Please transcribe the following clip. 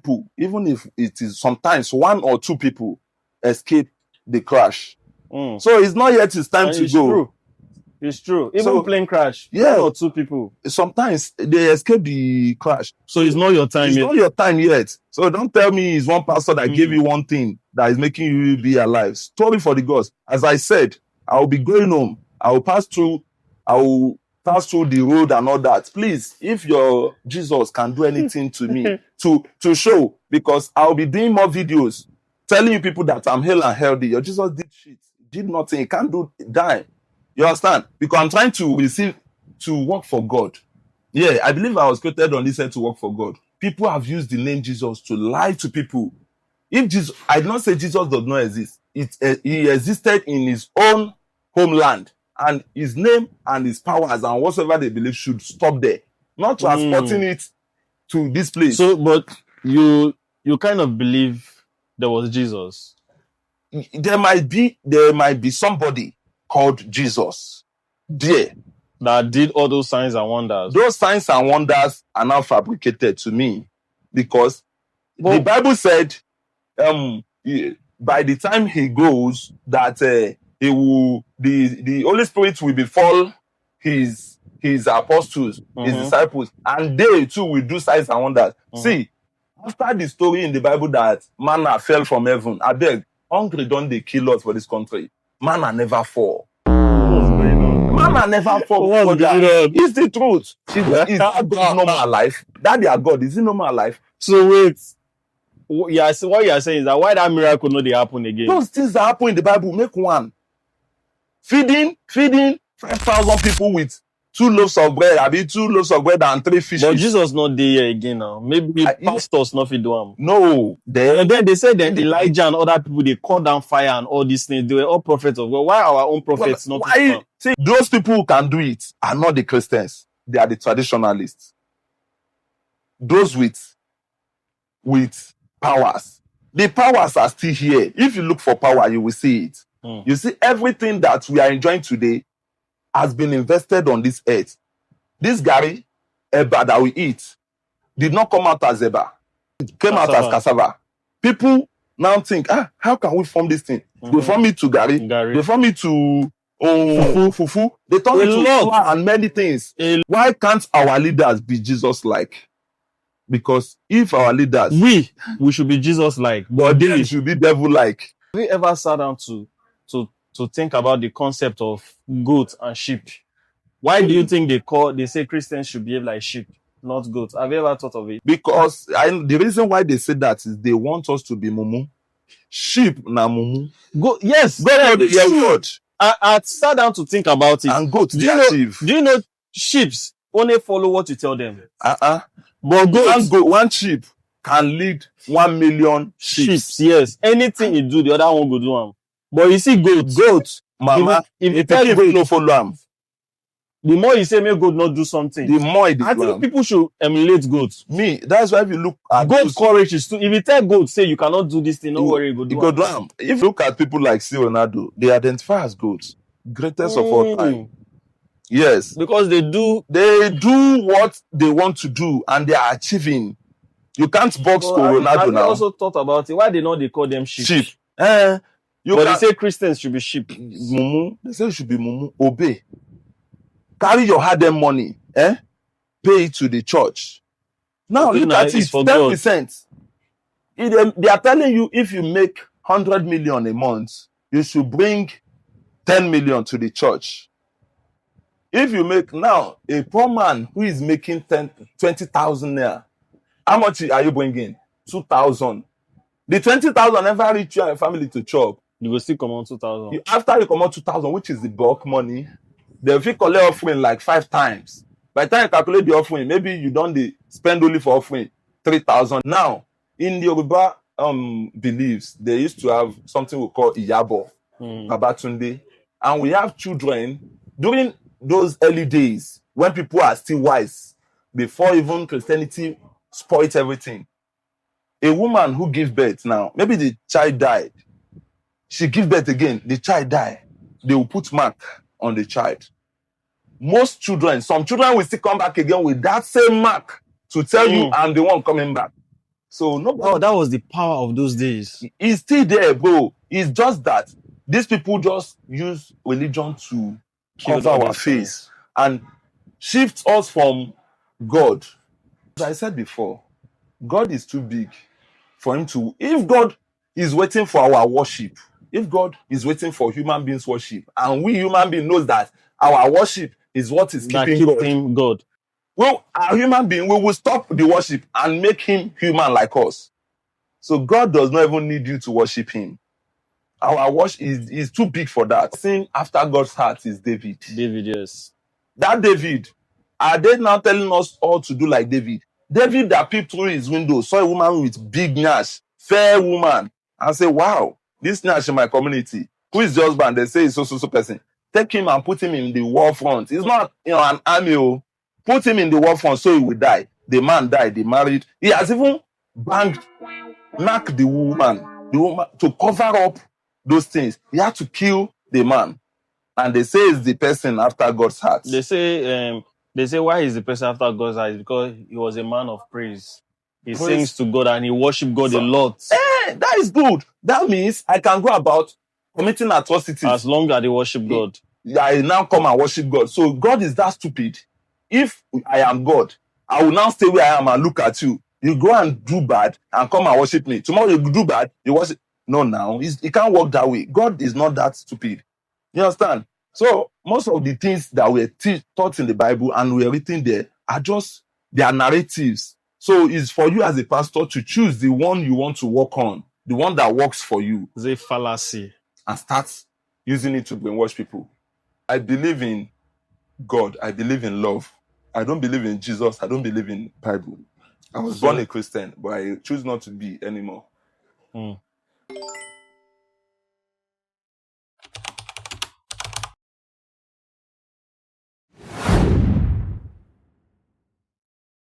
people, even if it is sometimes one or two people escape the crash. So it's not yet his time to go. True. It's true. Even plane crash, yeah, 1 or 2 people. Sometimes they escape the crash. So it's not your time yet. It's not your time yet. So don't tell me it's one pastor that gave you one thing that is making you be alive. Story for the gods. As I said, I will be going home. I will pass through the road and all that. Please, if your Jesus can do anything to me to show, because I'll be doing more videos telling you people that I'm hale and healthy. Your Jesus did shit. Did nothing. He can't do die. You understand? Because I'm trying to work for God. Yeah, I believe I was created on this earth to work for God. People have used the name Jesus to lie to people. If Jesus, I did not say Jesus does not exist. He existed in his own homeland, and his name and his powers and whatsoever they believe should stop there, not transporting it to this place. So, but you kind of believe there was Jesus. There might be somebody called Jesus there that did all those signs and wonders. Those signs and wonders are now fabricated to me, because the Bible said by the time he goes that the Holy Spirit will befall his apostles, his disciples, and they too will do signs and wonders. See, after the story in the Bible that manna fell from heaven, I beg, hungry don't they kill us for this country? Manna never fall. Manna never fall. It's the truth. Is that God normal life? That their God, is it normal life? So wait, what you are saying is that why that miracle not they happen again? Those things that happen in the Bible, make one. Feeding 5,000 people with 2 loaves of bread, and 3 fishes. But Jesus not there again now. Maybe pastors not fit do them. No. And then they said that Elijah and other people, they call down fire and all these things. They were all prophets of God. Why our own prophets not? See, those people who can do it are not the Christians. They are the traditionalists. Those with powers. The powers are still here. If you look for power, you will see it. You see, everything that we are enjoying today has been invested on this earth. This gari, eba that we eat, did not come out as eba. It came out as cassava. People now think, how can we form this thing? They form it to gari. They form it to fufu. They turn it to flour and many things. Why can't our leaders be Jesus-like? Because if our leaders... We should be Jesus-like. But they should be devil-like. Have you ever sat down to think about the concept of goat and sheep? Why do you think they say Christians should behave like sheep, not goats? Have you ever thought of it? Because the reason why they say that is they want us to be mumu. Sheep na mumu. Yes. I sat down to think about it. And goats, do you know sheep only follow what you tell them? But one sheep can lead 1 million sheep. Yes. Anything you do, the other one go do them. But you see goats, mama, if you tell goat no follow am, the more you say make goat not do something, the more it I think people should emulate goats. That's why if you look at goat courage is too. If you tell goat say you cannot do this thing, don't worry, go do it. If you look at people like Ronaldo, they identify as goats, greatest of all time. Yes, because they do what they want to do and they are achieving. You can't box Ronaldo now. I also thought about it. Why they call them sheep? They say Christians should be sheep. Mumu. They say you should be mumu. Obey. Carry your hard-earned money. Pay it to the church. Now look at it. 10%. They are telling you if you make 100 million a month, you should bring 10 million to the church. If you make now a poor man who is making 20,000 naira, how much are you bringing? 2,000. The 20,000 never reach you and your family to chop. You will still come on 2,000. After you come on 2,000, which is the bulk money, they will collect offering like 5 times. By the time you calculate the offering, maybe you don't spend only for offering 3,000. Now, in the Yoruba beliefs, they used to have something we call Iyabo, Babatunde, and we have children during those early days when people are still wise, before even Christianity spoiled everything. A woman who gives birth now, maybe the child died. She gives birth again, the child died. They will put mark on the child. Most children, some children will still come back again with that same mark to tell you I'm the one coming back. So nobody Oh, that was the power of those days. is still there, bro. It's just that these people just use religion to Kill cover all our these face things. and shift us from God. As I said before, God is too big for him to. If God is waiting for our worship, if God is waiting for human beings' worship, and we human beings knows that our worship is what is That keeping keep God, him God. well, our human being, we will stop the worship and make him human like us. So God does not even need you to worship him. Our worship is too big for that. Sin after God's heart is David. David, yes. That David, are they now telling us all to do like David? David that peeped through his window, saw a woman with big nash, fair woman, and say, wow, this nash in my community. Who is the husband? They say it's so person. Take him and put him in the war front. It's not an army. Oh. Put him in the war front so he will die. The man died, they married. He has even banged, knocked the woman to cover up those things. He had to kill the man. And they say it's the person after God's heart. They say why is the person after God's eyes? Because he was a man of praise. He sings to God and he worshiped God a lot. That is good. That means I can go about committing atrocities. As long as they worship God. I now come and worship God. So God is that stupid. If I am God, I will now stay where I am and look at you. You go and do bad and come and worship me. Tomorrow you do bad, you worship. No, now it can't work that way. God is not that stupid. You understand? So most of the things that were taught in the Bible and were written there are just their narratives. So it's for you as a pastor to choose the one you want to work on, the one that works for you. It's a fallacy. And start using it to brainwash people. I believe in God. I believe in love. I don't believe in Jesus. I don't believe in Bible. I was born a Christian, but I choose not to be anymore.